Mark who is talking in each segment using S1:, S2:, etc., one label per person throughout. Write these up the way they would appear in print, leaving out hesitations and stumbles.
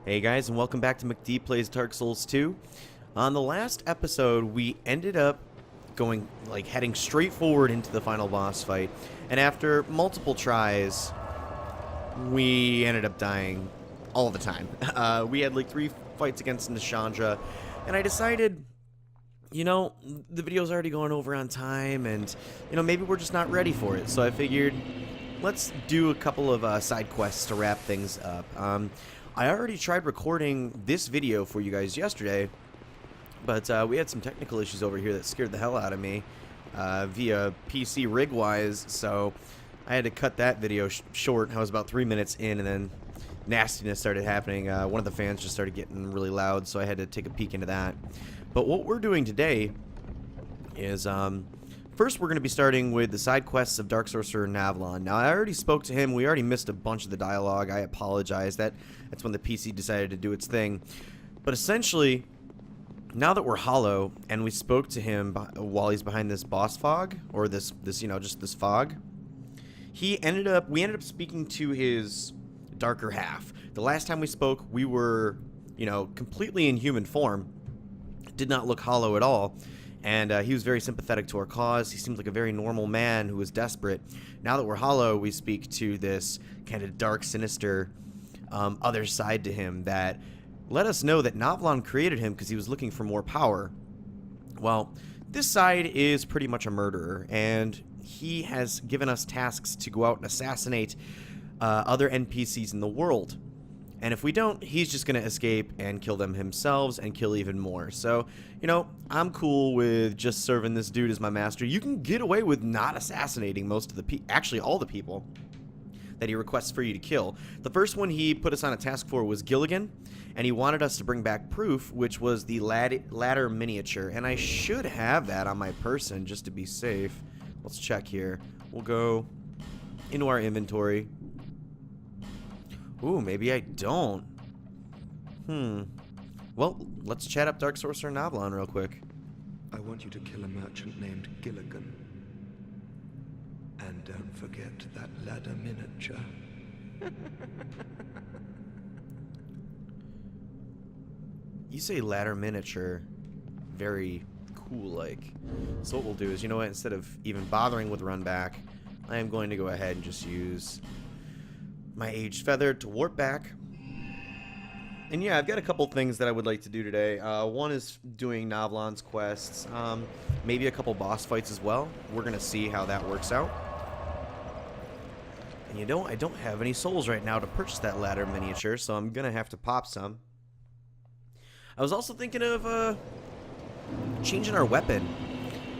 S1: Hey guys, and welcome back to McD Plays Dark Souls 2. On the last episode, we ended up heading straight forward into the final boss fight, and after multiple tries, we ended up dying all the time. We had like 3 fights against Nishandra, and I decided, the video's already going over on time, and, maybe we're just not ready for it, so I figured, let's do a couple of side quests to wrap things up. I already tried recording this video for you guys yesterday, but we had some technical issues over here that scared the hell out of me via PC rig-wise, so I had to cut that video short. I was about 3 minutes in, and then nastiness started happening. One of the fans just started getting really loud, so I had to take a peek into that. But what we're doing today is, first we're going to be starting with the side quests of Dark Sorcerer Navlon. Now, I already spoke to him. We already missed a bunch of the dialogue. I apologize. That's when the PC decided to do its thing. But essentially, now that we're hollow, and we spoke to him while he's behind this boss fog, or this just this fog, we ended up speaking to his darker half. The last time we spoke, we were, completely in human form. Did not look hollow at all. And he was very sympathetic to our cause. He seemed like a very normal man who was desperate. Now that we're hollow, we speak to this kind of dark, sinister other side to him that let us know that Navlon created him because he was looking for more power. Well, this side is pretty much a murderer, and he has given us tasks to go out and assassinate other NPCs in the world. And if we don't, he's just going to escape and kill them himself and kill even more. So, I'm cool with just serving this dude as my master. You can get away with not assassinating most of the actually all the people that he requests for you to kill. The first one he put us on a task for was Gilligan, and he wanted us to bring back proof, which was the ladder miniature. And I should have that on my person just to be safe. Let's check here. We'll go into our inventory. Ooh, maybe I don't. Well, let's chat up Dark Sorcerer Navlon real quick.
S2: I want you to kill a merchant named Gilligan. And don't forget that ladder miniature.
S1: You say ladder miniature very cool-like. So what we'll do is, instead of even bothering with run back, I am going to go ahead and just use my Aged Feather to warp back. And yeah, I've got a couple things that I would like to do today. One is doing Navlon's quests, maybe a couple boss fights as well. We're going to see how that works out. And I don't have any souls right now to purchase that ladder miniature, so I'm going to have to pop some. I was also thinking of changing our weapon.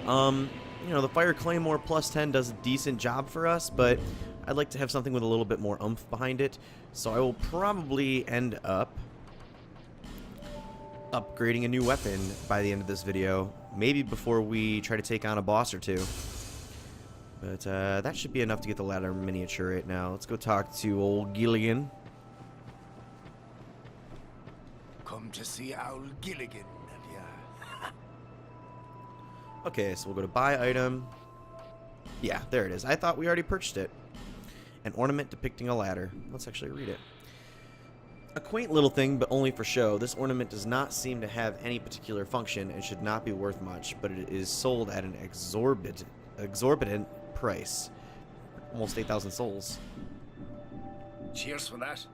S1: The Fire Claymore plus 10 does a decent job for us, but I'd like to have something with a little bit more oomph behind it, so I will probably end up upgrading a new weapon by the end of this video, maybe before we try to take on a boss or two. But that should be enough to get the ladder miniature right now. Let's go talk to old Gilligan.
S3: Come to see old Gilligan, have ya?
S1: Okay, so we'll go to buy item. Yeah, there it is. I thought we already purchased it. An ornament depicting a ladder. Let's actually read it. A quaint little thing, but only for show. This ornament does not seem to have any particular function and should not be worth much, but it is sold at an exorbitant price. Almost 8,000 souls.
S3: Cheers for that.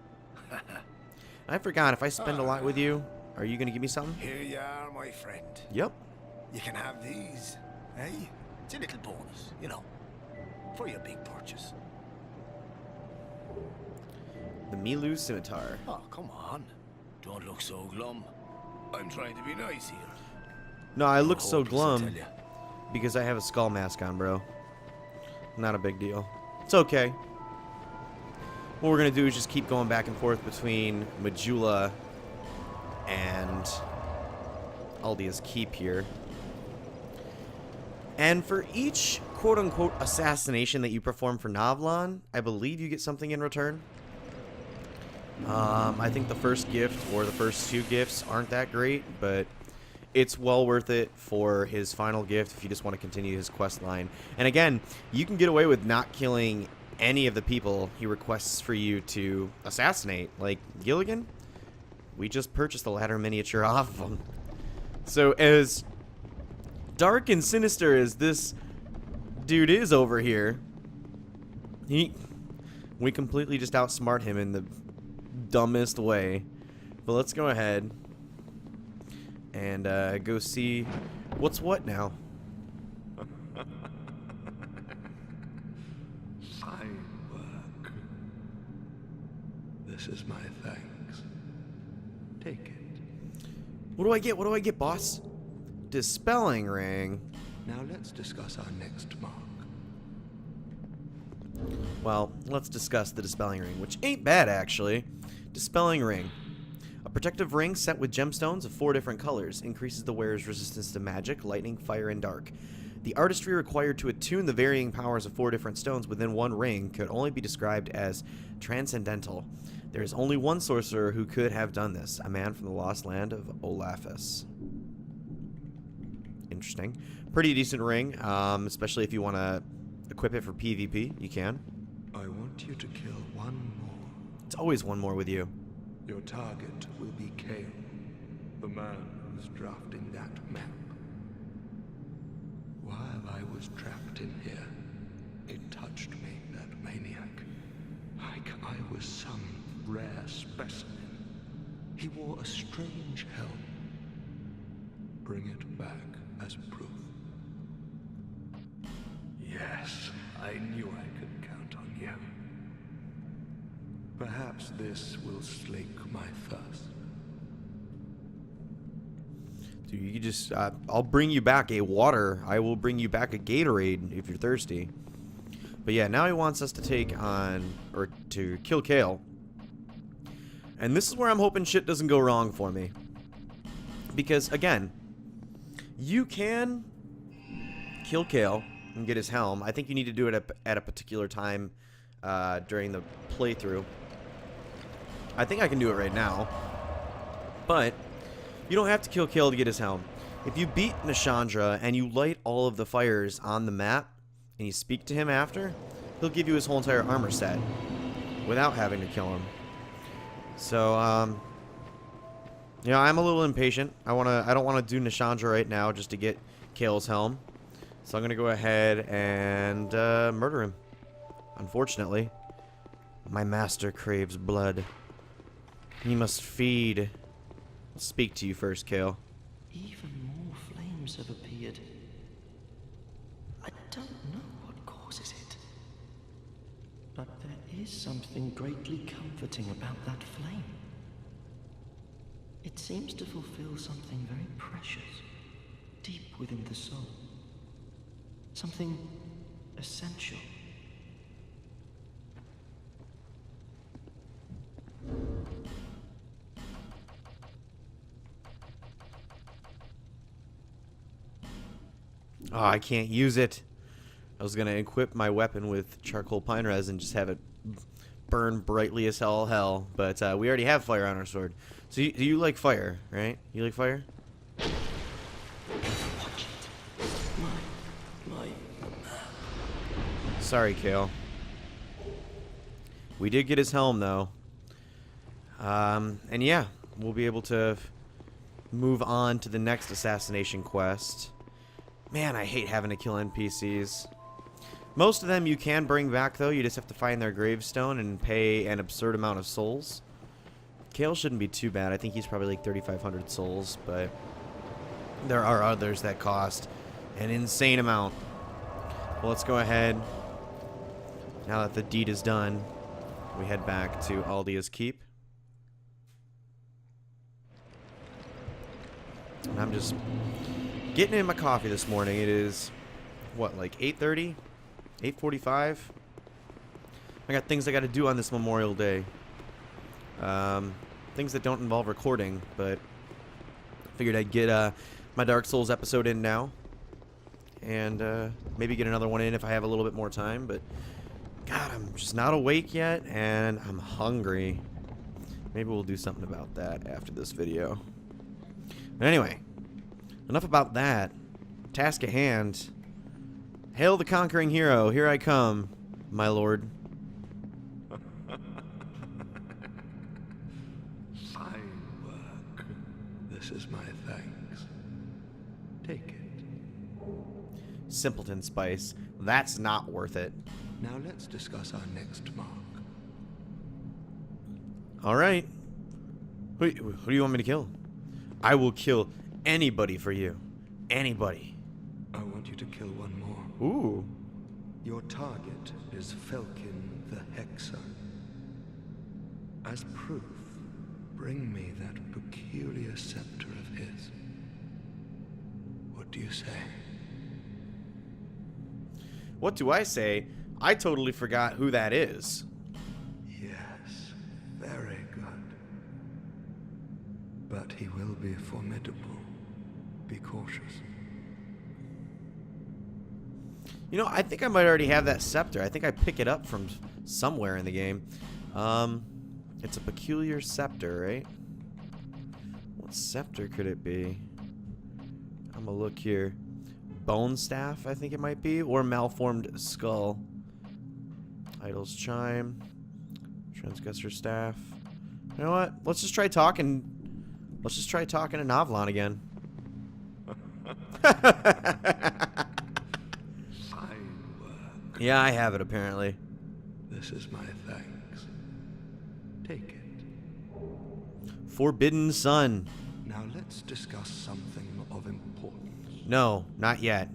S1: I forgot, if I spend a lot with you, are you going to give me something?
S3: Here you are, my friend.
S1: Yep.
S3: You can have these, eh? It's a little bonus, for your big purchase.
S1: The Milu Scimitar.
S3: Oh, come on. Don't look so glum. I'm trying to be nice here.
S1: No, I look so
S3: Hold this, I
S1: glum
S3: tell ya.
S1: because I have a skull mask on, bro. Not a big deal. It's okay. What we're going to do is just keep going back and forth between Majula and Aldia's Keep here. And for each quote-unquote assassination that you perform for Navlon, I believe you get something in return. I think the first gift or the first 2 gifts aren't that great, but it's well worth it for his final gift if you just want to continue his quest line. And again, you can get away with not killing any of the people he requests for you to assassinate. Like Gilligan, we just purchased the ladder miniature off of him. So as dark and sinister as this dude is over here, we completely just outsmart him in the dumbest way. But let's go ahead and go see what's what now.
S2: Fine work. This is my thanks. Take it.
S1: What do I get? What do I get, boss? Dispelling ring.
S2: Now let's discuss our next mark.
S1: Well, let's discuss the dispelling ring, which ain't bad actually. Dispelling ring. A protective ring set with gemstones of 4 different colors increases the wearer's resistance to magic, lightning, fire, and dark. The artistry required to attune the varying powers of 4 different stones within one ring could only be described as transcendental. There is only one sorcerer who could have done this, a man from the lost land of Olafus. Interesting. Pretty decent ring, especially if you want to equip it for PvP, you can.
S2: I want you to kill one more.
S1: It's always one more with you.
S2: Your target will be Kale, the man who's drafting that map. While I was trapped in here, it touched me, that maniac. Like I was some rare specimen. He wore a strange helm. Bring it back as proof. Yes, I knew I could count on you. Perhaps this will slake my thirst.
S1: Dude, you just, I'll bring you back a water. I will bring you back a Gatorade if you're thirsty. But yeah, now he wants us to take on, or to kill Kale. And this is where I'm hoping shit doesn't go wrong for me. Because, again, you can kill Kale and get his helm. I think you need to do it at a particular time during the playthrough. I think I can do it right now. But you don't have to kill Kale to get his helm. If you beat Nishandra and you light all of the fires on the map and you speak to him after, he'll give you his whole entire armor set without having to kill him. So, you know, I'm a little impatient. I don't want to do Nishandra right now just to get Kale's helm. So I'm going to go ahead and murder him. Unfortunately, my master craves blood. He must feed. I'll speak to you first, Kale.
S4: Even more flames have appeared. I don't know what causes it. But there is something greatly comforting about that flame. It seems to fulfill something very precious, deep within the soul. Something essential.
S1: Oh, I can't use it. I was going to equip my weapon with charcoal pine resin and just have it burn brightly as hell. But we already have fire on our sword. So you like fire, right? You like fire?
S4: Watch it. My...
S1: Sorry, Kale. We did get his helm, though. And yeah, we'll be able to move on to the next assassination quest. Man, I hate having to kill NPCs. Most of them you can bring back, though. You just have to find their gravestone and pay an absurd amount of souls. Kale shouldn't be too bad. I think he's probably like 3,500 souls, but there are others that cost an insane amount. Well, let's go ahead. Now that the deed is done, we head back to Aldia's Keep. And I'm just getting in my coffee this morning. It is, what, like 8:30? 8:45? I got things I got to do on this Memorial Day. Things that don't involve recording, but figured I'd get my Dark Souls episode in now. And maybe get another one in if I have a little bit more time. But, God, I'm just not awake yet, and I'm hungry. Maybe we'll do something about that after this video. But anyway, enough about that. Task at hand. Hail the conquering hero. Here I come, my lord.
S2: Fine work. This is my thanks. Take it.
S1: Simpleton spice. That's not worth it.
S2: Now let's discuss our next mark.
S1: All right. Who do you want me to kill? I will kill anybody for you. Anybody.
S2: I want you to kill one more.
S1: Ooh.
S2: Your target is Felkin the Hexer. As proof, bring me that peculiar scepter of his. What do you say?
S1: What do I say? I totally forgot who that is.
S2: Yes, very good. But he will be formidable. Be cautious.
S1: You know, I think I might already have that scepter. I think I pick it up from somewhere in the game. It's a peculiar scepter, right? What scepter could it be? I'm gonna look here. Bone staff, I think it might be, or malformed skull. Idol's chime, transgressor staff. You know what? Let's just try talking. Let's just try talking to Navlan again.
S2: Fine work.
S1: Yeah, I have it apparently.
S2: This is my thanks. Take it.
S1: Forbidden Sun.
S2: Now let's discuss something of importance.
S1: No, not yet.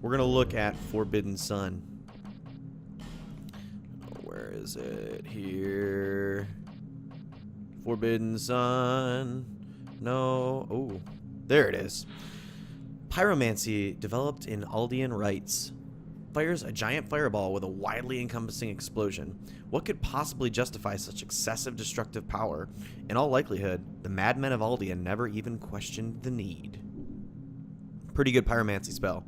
S1: We're gonna look at Forbidden Sun. Where is it? Here. Forbidden Sun. No. Oh, there it is. Pyromancy developed in Aldean rites. Fires a giant fireball with a widely encompassing explosion. What could possibly justify such excessive destructive power? In all likelihood, the madmen of Aldean never even questioned the need. Pretty good pyromancy spell.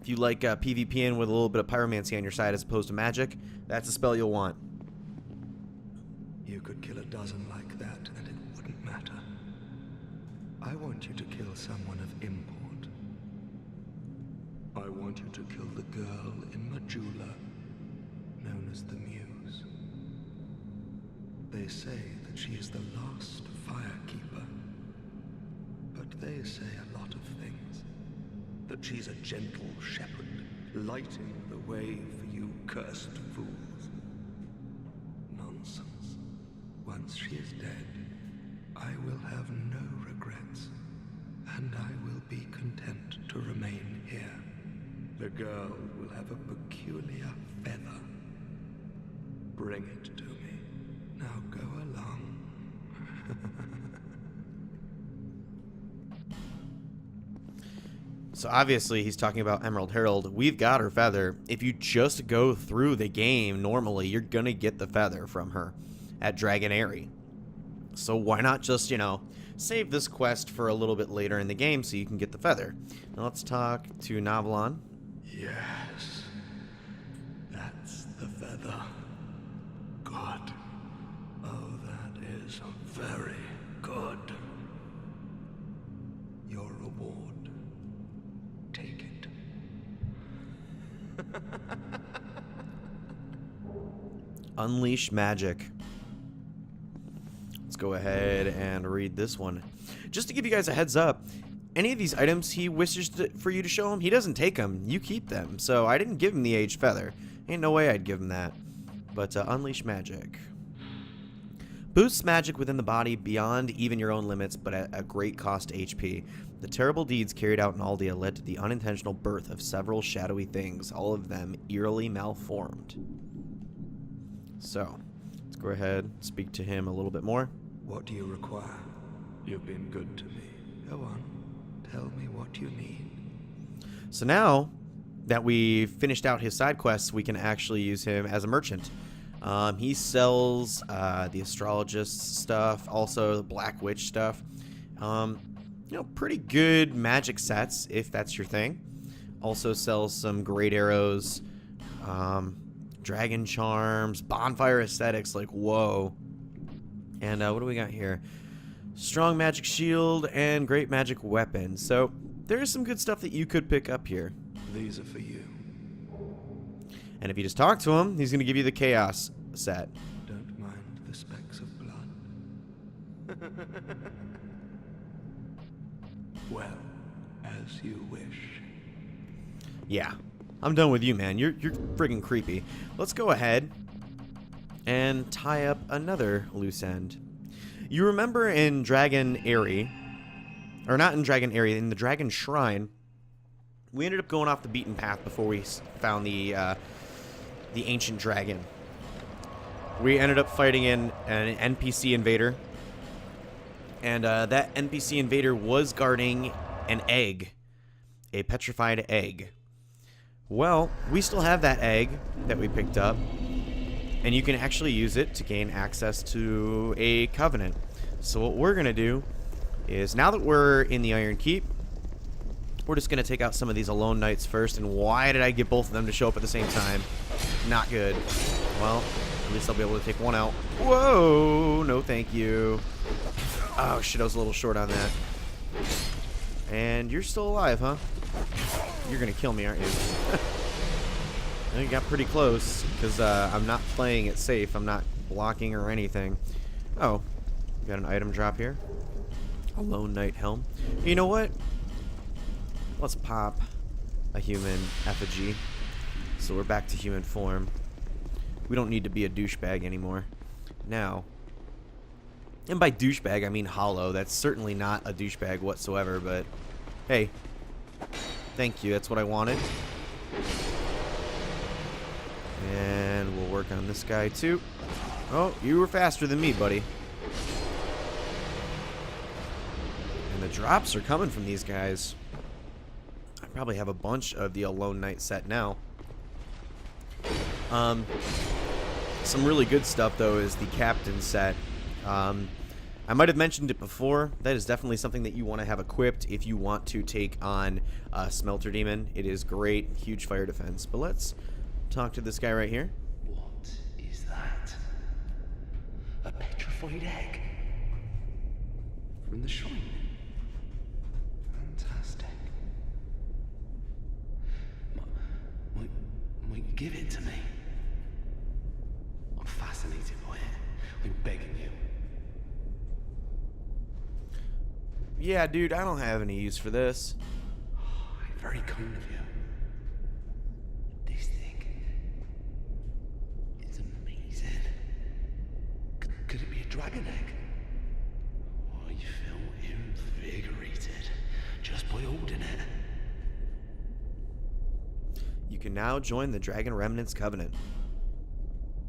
S1: If you like PvPing with a little bit of pyromancy on your side as opposed to magic, that's a spell you'll want.
S2: You could kill a dozen like that and it wouldn't matter. I want you to kill someone of import. I want you to kill the girl in Majula, known as the Muse. They say that she is the last firekeeper, but they say a lot of things. That she's a gentle shepherd, lighting the way for you cursed fools. Nonsense. Once she is dead, I will have no regrets, and I will be content to remain here. The girl will have a peculiar feather. Bring it to me. Now go along.
S1: So obviously he's talking about Emerald Herald. We've got her feather. If you just go through the game normally, you're going to get the feather from her at Dragon Airy. So why not just, you know, save this quest for a little bit later in the game so you can get the feather. Now let's talk to Navlan.
S2: Yes, that's the feather. Good. Oh, that is very good. Your reward. Take it.
S1: Unleash magic. Let's go ahead and read this one. Just to give you guys a heads up, any of these items he wishes for you to show him, he doesn't take them. You keep them. So I didn't give him the Age Feather. Ain't no way I'd give him that. But Unleash Magic. Boosts magic within the body beyond even your own limits, but at a great cost to HP. The terrible deeds carried out in Aldea led to the unintentional birth of several shadowy things, all of them eerily malformed. So, let's go ahead and speak to him a little bit more.
S2: What do you require? You've been good to me. Go on. Tell me what you need.
S1: So now that we finished out his side quests, we can actually use him as a merchant. He sells the astrologist stuff, also the Black Witch stuff. You know, pretty good magic sets, if that's your thing. Also sells some great arrows, dragon charms, bonfire aesthetics, like whoa. And what do we got here? Strong magic shield and great magic weapon. So there's some good stuff that you could pick up here.
S2: These are for you.
S1: And if you just talk to him, he's going to give you the chaos set.
S2: Don't mind the specks of blood. Well, as you wish.
S1: Yeah, I'm done with you, man. You're friggin' creepy. Let's go ahead and tie up another loose end. You remember in Dragon Airy, or not in Dragon Airy, in the Dragon Shrine, we ended up going off the beaten path before we found the ancient dragon. We ended up fighting an NPC invader, and that NPC invader was guarding an egg, a petrified egg. Well, we still have that egg that we picked up, and you can actually use it to gain access to a covenant. So what we're going to do is, now that we're in the Iron Keep, we're just going to take out some of these Alone Knights first. And why did I get both of them to show up at the same time? Not good. Well, at least I'll be able to take one out. Whoa! No thank you. Oh, shit, I was a little short on that. And you're still alive, huh? You're going to kill me, aren't you? You got pretty close, because I'm not playing it safe. I'm not blocking or anything. Oh, got an item drop here. A Lone Knight helm. You know what? Let's pop a human effigy. So we're back to human form. We don't need to be a douchebag anymore. Now, and by douchebag I mean hollow. That's certainly not a douchebag whatsoever, but hey, thank you. That's what I wanted. And we'll work on this guy too. Oh, you were faster than me, buddy. And the drops are coming from these guys. I probably have a bunch of the Alone Knight set now. Some really good stuff, though, is the Captain set. I might have mentioned it before. That is definitely something that you want to have equipped if you want to take on Smelter Demon. It is great, huge fire defense. But let's talk to this guy right here.
S2: What is that? A petrified egg? From the shrine? Fantastic. Might you give it to me? I'm fascinated by it. I'm begging you.
S1: Yeah, dude, I don't have any use for this.
S2: Very kind of you. This thing is amazing. Could it be a dragon egg? I feel invigorated just by holding it.
S1: You can now join the Dragon Remnants Covenant.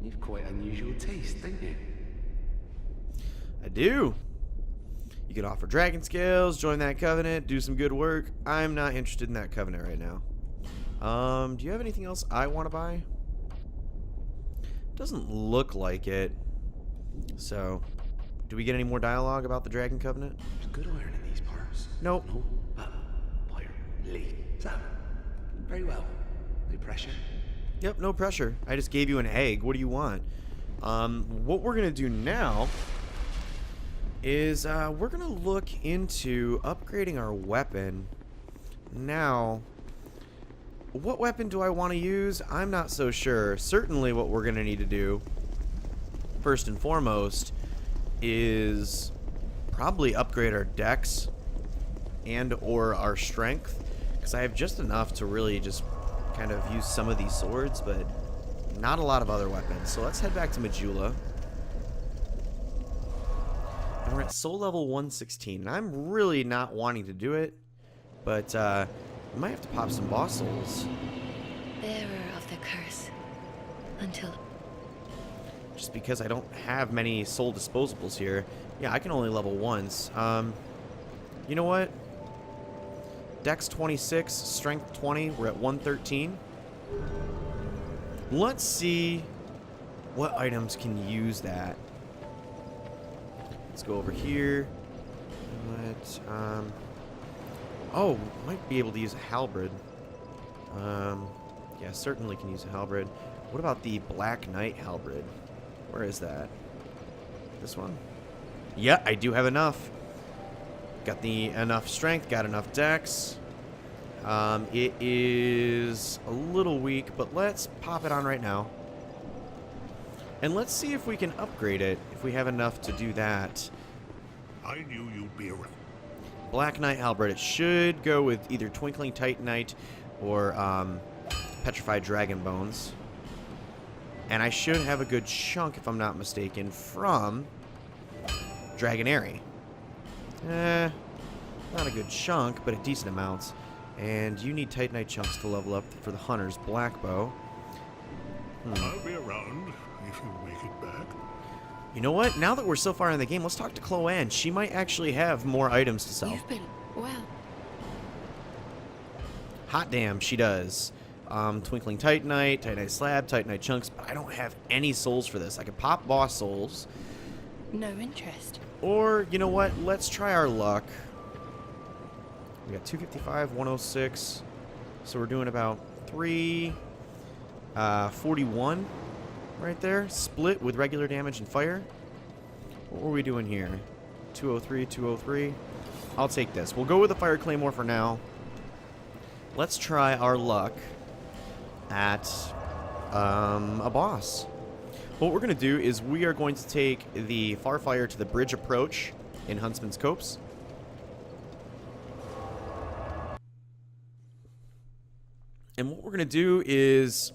S2: You've quite unusual taste, don't you?
S1: I do. You can offer dragon scales, join that covenant, do some good work. I'm not interested in that covenant right now. Do you have anything else I want to buy? Doesn't look like it. So, do we get any more dialogue about the Dragon Covenant?
S2: There's good iron in these parts.
S1: Nope.
S2: No. Fire. Lee. So, very well. No pressure.
S1: Yep, no pressure. I just gave you an egg. What do you want? What we're going to do now is we're going to look into upgrading our weapon. Now, what weapon do I want to use? I'm not so sure. Certainly what we're going to need to do, first and foremost, is probably upgrade our dex and or our strength, because I have just enough to really just kind of use some of these swords, but not a lot of other weapons. So let's head back to Majula. And we're at soul level 116. And I'm really not wanting to do it, but I might have to pop some boss souls.
S5: Bearer of the curse. Until...
S1: Just because I don't have many soul disposables here. Yeah, I can only level once. You know what? Dex 26, Strength 20. We're at 113. Let's see what items can use that. Let's go over here. Oh, might be able to use a halberd. Yeah, certainly can use a halberd. What about the Black Knight halberd? Where is that? This one? Yeah, I do have enough. Got the enough strength, got enough dex. It is a little weak, but let's pop it on right now. And let's see if we can upgrade it, if we have enough to do that.
S3: I knew you'd be around.
S1: Black Knight Halberd. It should go with either Twinkling Titanite or Petrified Dragon Bones. And I should have a good chunk, if I'm not mistaken, from Dragonary. Not a good chunk, but a decent amount. And you need Titanite chunks to level up for the Hunter's Black Bow.
S3: I'll be around if you make it back.
S1: You know what? Now that we're so far in the game, let's talk to Chloanne. She might actually have more items to sell.
S5: You've been well.
S1: Hot damn, she does. Twinkling Titanite, Titanite Slab, Titanite Chunks, but I don't have any souls for this. I could pop boss souls.
S5: No interest.
S1: Or, you know what? Let's try our luck. We got 255, 106. So we're doing about 341 right there. Split with regular damage and fire. What were we doing here? 203, 203. I'll take this. We'll go with the Fire Claymore for now. Let's try our luck at a boss. What we're going to do is we are going to take the Farfire to the bridge approach in Huntsman's Copse. And what we're going to do is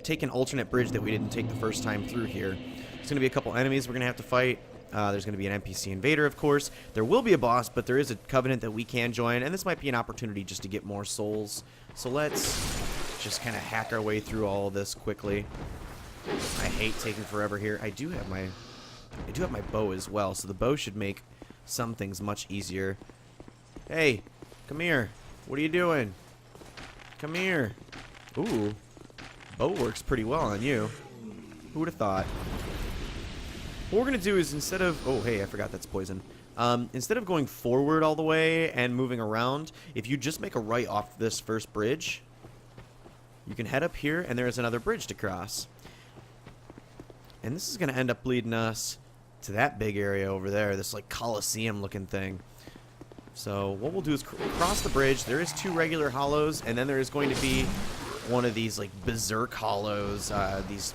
S1: take an alternate bridge that we didn't take the first time through here. There's going to be a couple enemies we're going to have to fight. There's going to be an NPC invader, of course. There will be a boss, but there is a covenant that we can join, and this might be an opportunity just to get more souls. So let's just kind of hack our way through all of this quickly. I hate taking forever here. I do have my bow as well, so the bow should make some things much easier. Hey, come here. What are you doing? Come here. Ooh, bow works pretty well on you. Who would have thought? What we're going to do is instead of... Oh, hey, I forgot that's poison. Instead of going forward all the way and moving around, if you just make a right off this first bridge, you can head up here, and there is another bridge to cross. And this is going to end up leading us to that big area over there, this, like, Coliseum-looking thing. So what we'll do is cross the bridge. There is 2 regular hollows, and then there is going to be one of these, like, berserk hollows, these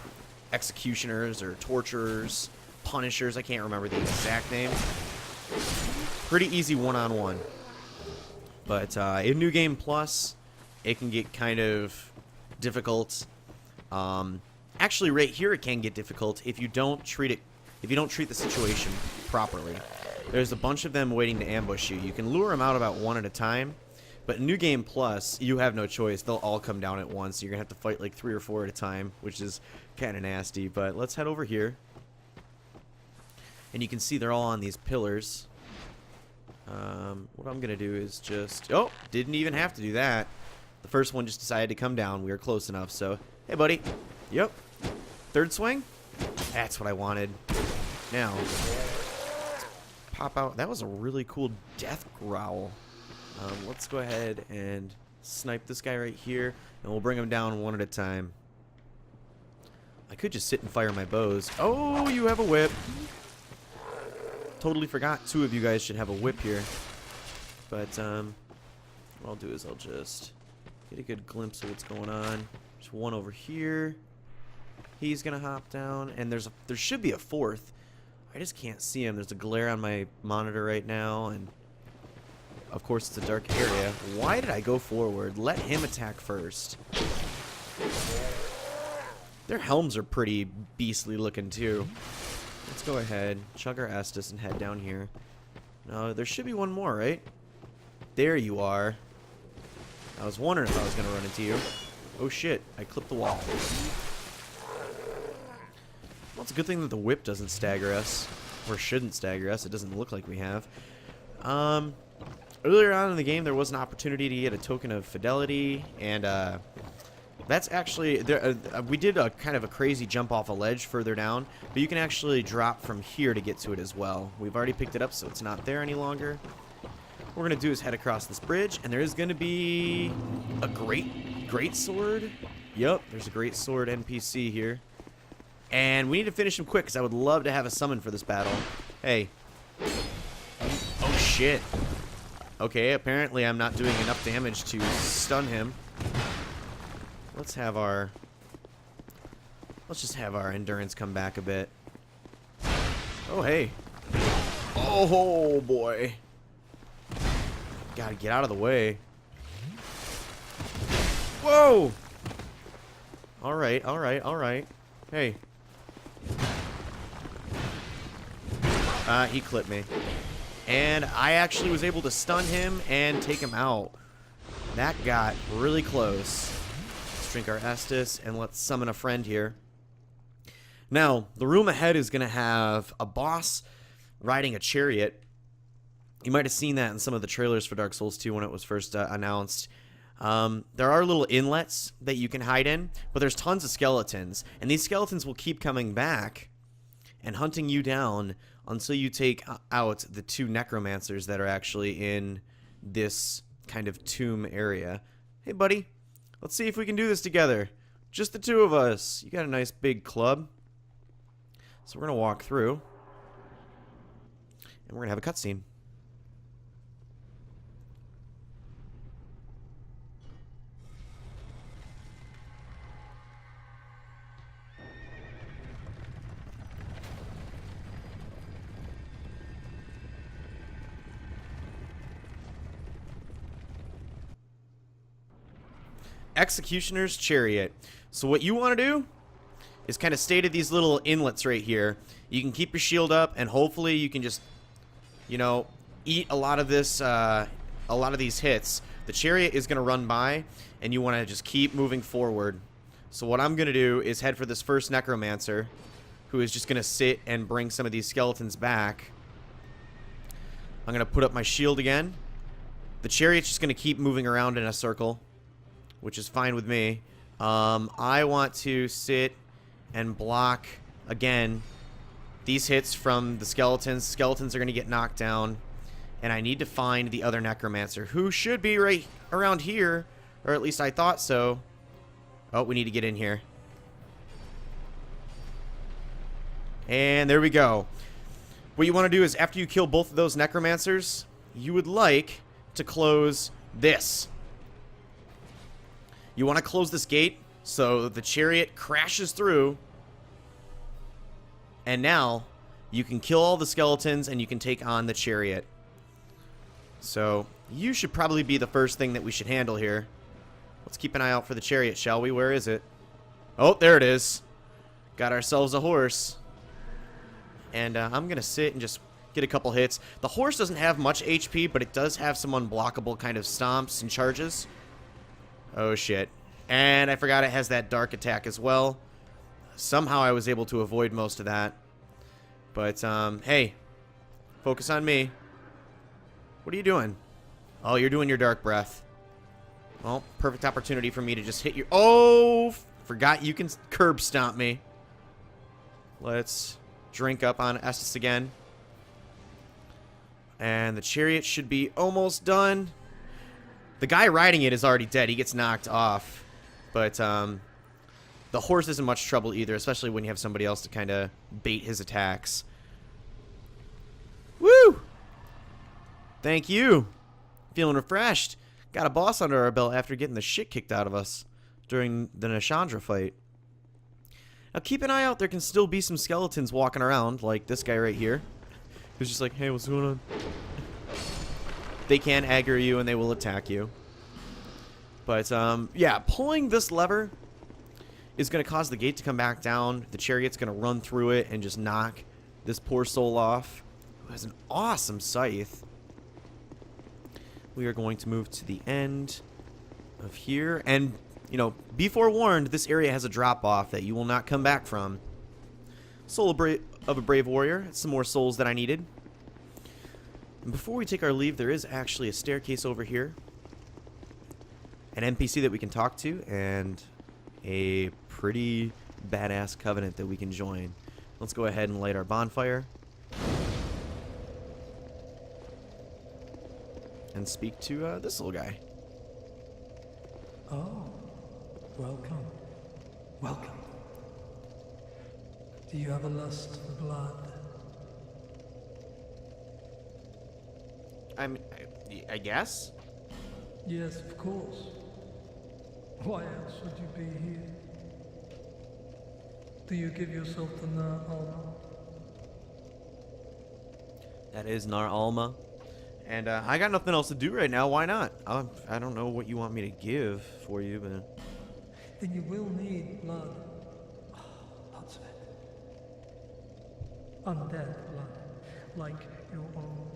S1: executioners or torturers, punishers. I can't remember the exact name. Pretty easy one-on-one. But in New Game Plus, it can get kind of difficult. Actually, right here it can get difficult if you don't treat the situation properly. There's a bunch of them waiting to ambush you. You can lure them out about one at a time, but in New Game Plus, you have no choice. They'll all come down at once. You're gonna have to fight like 3 or 4 at a time, which is kind of nasty. But let's head over here, and you can see they're all on these pillars. What I'm gonna do is just... Oh, didn't even have to do that. The first one just decided to come down. We were close enough, so... Hey, buddy. Yep. Third swing? That's what I wanted. Now, let's pop out. That was a really cool death growl. Let's go ahead and snipe this guy right here, and we'll bring him down one at a time. I could just sit and fire my bows. Oh, you have a whip. Totally forgot 2 of you guys should have a whip here. But what I'll do is I'll just get a good glimpse of what's going on. There's one over here. He's gonna hop down, and there should be a 4th. I just can't see him. There's a glare on my monitor right now, and of course it's a dark area. Why did I go forward? Let him attack first. Their helms are pretty beastly looking too. Let's go ahead, chug our Estus, and head down here. No, there should be one more, right? There you are. I was wondering if I was gonna run into you. Oh shit, I clipped the wall. Well, it's a good thing that the whip doesn't stagger us. Or shouldn't stagger us. It doesn't look like we have. Earlier on in the game, there was an opportunity to get a token of fidelity. And that's actually... we did a kind of a crazy jump off a ledge further down. But you can actually drop from here to get to it as well. We've already picked it up, so it's not there any longer. What we're going to do is head across this bridge. And there is going to be a great sword. Yup, there's a great sword NPC here. And we need to finish him quick, because I would love to have a summon for this battle. Hey. Oh, shit. Okay, apparently I'm not doing enough damage to stun him. Let's just have our endurance come back a bit. Oh, hey. Oh, boy. Gotta get out of the way. Whoa! Alright, alright, alright. Hey. He clipped me. And I actually was able to stun him and take him out. That got really close. Let's drink our Estus and let's summon a friend here. Now, the room ahead is going to have a boss riding a chariot. You might have seen that in some of the trailers for Dark Souls 2 when it was first announced. There are little inlets that you can hide in, but there's tons of skeletons. And these skeletons will keep coming back and hunting you down until you take out the 2 necromancers that are actually in this kind of tomb area. Hey, buddy. Let's see if we can do this together. Just the 2 of us. You got a nice big club. So we're going to walk through. And we're going to have a cutscene. Executioner's Chariot. So what you want to do is kind of stay to these little inlets right here. You can keep your shield up, and hopefully you can just, you know, eat a lot of this, a lot of these hits. The chariot is going to run by, and you want to just keep moving forward. So what I'm going to do is head for this first necromancer, who is just going to sit and bring some of these skeletons back. I'm going to put up my shield again. The chariot's just going to keep moving around in a circle, which is fine with me. I want to sit and block, again, these hits from the skeletons. Skeletons are going to get knocked down. And I need to find the other necromancer, who should be right around here. Or at least I thought so. Oh, we need to get in here. And there we go. What you want to do is, after you kill both of those necromancers, you would like to close this. You want to close this gate so the chariot crashes through. And now you can kill all the skeletons and you can take on the chariot. So you should probably be the first thing that we should handle here. Let's keep an eye out for the chariot, shall we? Where is it? Oh, there it is. Got ourselves a horse. And I'm going to sit and just get a couple hits. The horse doesn't have much HP, but it does have some unblockable kind of stomps and charges. Oh, shit. And I forgot it has that dark attack as well. Somehow I was able to avoid most of that. But, hey. Focus on me. What are you doing? Oh, you're doing your dark breath. Well, perfect opportunity for me to just hit your... Oh! Forgot you can curb stomp me. Let's drink up on Estus again. And the chariot should be almost done. The guy riding it is already dead. He gets knocked off. But the horse isn't much trouble either, especially when you have somebody else to kind of bait his attacks. Woo! Thank you. Feeling refreshed. Got a boss under our belt after getting the shit kicked out of us during the Nashandra fight. Now keep an eye out. There can still be some skeletons walking around, like this guy right here, who's just like, hey, what's going on? They can aggro you and they will attack you. But, yeah, pulling this lever is going to cause the gate to come back down. The chariot's going to run through it and just knock this poor soul off, who has an awesome scythe. We are going to move to the end of here. And, you know, be forewarned, this area has a drop-off that you will not come back from. Soul of a Brave Warrior. It's some more souls that I needed. And before we take our leave, there is actually a staircase over here. An NPC that we can talk to, and a pretty badass covenant that we can join. Let's go ahead and light our bonfire. And speak to this little guy.
S6: Oh, welcome. Welcome. Do you have a lust for blood?
S1: I guess?
S6: Yes, of course. Why else would you be here? Do you give yourself the honor?
S1: That is Nar Alma. And I got nothing else to do right now. Why not? I don't know what you want me to give for you, but...
S6: Then you will need blood. Lots of it. Undead blood. Like your own.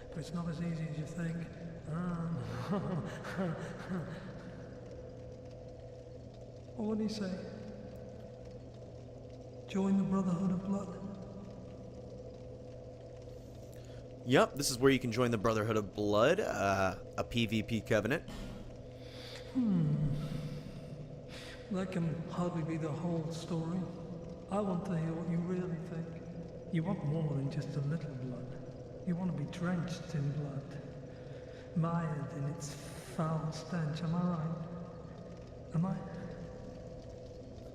S6: But it's not as easy as you think. Well, what do you say? Join the Brotherhood of Blood.
S1: Yep, this is where you can join the Brotherhood of Blood, a PvP covenant.
S6: That can hardly be the whole story. I want to hear what you really think. You want more than just a little blood. You want to be drenched in blood. Mired in its foul stench, am I right? Am I?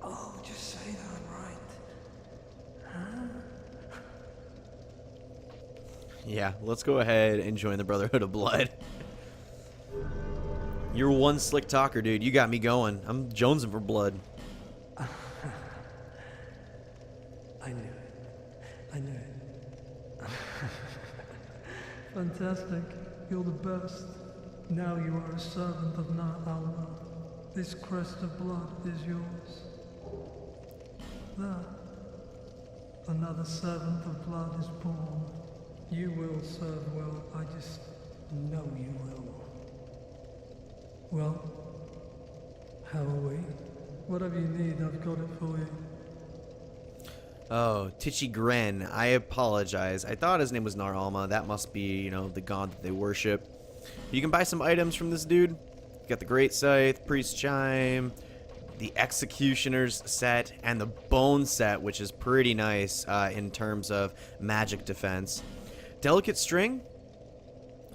S6: Oh, just say that I'm right. Huh?
S1: Yeah, let's go ahead and join the Brotherhood of Blood. You're one slick talker, dude. You got me going. I'm jonesing for blood.
S6: I knew it. I knew it. Fantastic. You're the best. Now you are a servant of Nar Alma. This crest of blood is yours. There. Another servant of blood is born. You will serve well. I just know you will. Well, how are we? Whatever you need, I've got it for you.
S1: Oh, Tichy Gren. I apologize. I thought his name was Nar Alma. That must be, you know, the god that they worship. You can buy some items from this dude. You got the Great Scythe, Priest Chime, the Executioner's set, and the Bone set, which is pretty nice in terms of magic defense. Delicate String,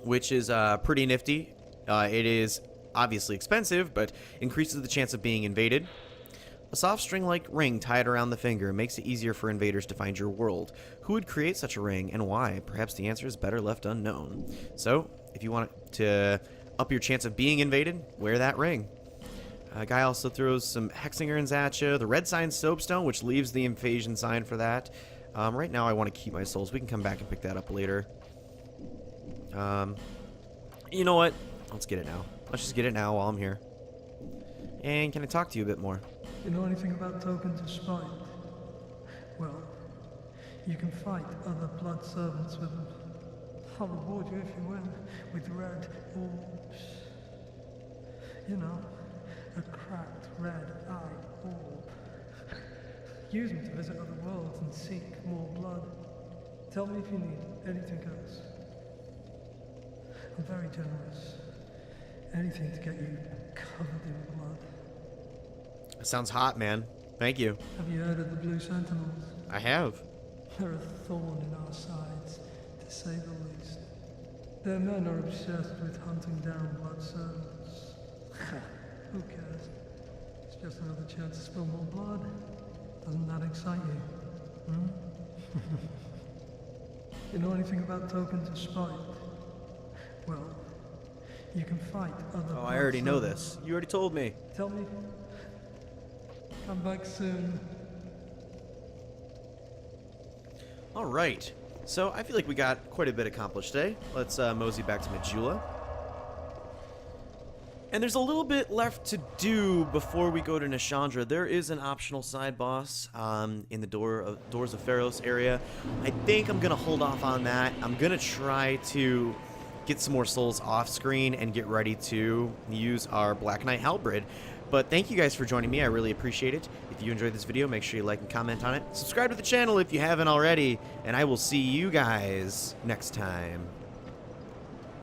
S1: which is pretty nifty. It is obviously expensive, but increases the chance of being invaded. A soft string-like ring tied around the finger makes it easier for invaders to find your world. Who would create such a ring, and why? Perhaps the answer is better left unknown. So, if you want to up your chance of being invaded, wear that ring. A guy also throws some Hexingerns at you. The Red Sign Soapstone, which leaves the invasion sign for that. Right now, I want to keep my souls. We can come back and pick that up later. You know what? Let's get it now. Let's just get it now while I'm here. And can I talk to you a bit more?
S6: You know anything about tokens of spite? Well, you can fight other blood servants with them. I'll reward you if you win with red orbs. You know, a cracked red eye orb. Use them to visit other worlds and seek more blood. Tell me if you need anything else. I'm very generous. Anything to get you covered in blood.
S1: That sounds hot, man. Thank you.
S6: Have you heard of the Blue Sentinels?
S1: I have.
S6: They're a thorn in our sides, to say the least. Their men are obsessed with hunting down blood servants. Who cares? It's just another chance to spill more blood. Doesn't that excite you? Hmm? You know anything about tokens of spite? Well, you can fight other
S1: Oh, I already know this. You already told me.
S6: Tell me. Come back soon.
S1: All right. So I feel like we got quite a bit accomplished today. Let's mosey back to Majula. And there's a little bit left to do before we go to Nishandra. There is an optional side boss in the Doors of Pharos area. I think I'm going to hold off on that. I'm going to try to get some more souls off screen and get ready to use our Black Knight Halberd. But thank you guys for joining me. I really appreciate it. If you enjoyed this video, make sure you like and comment on it. Subscribe to the channel if you haven't already. And I will see you guys next time.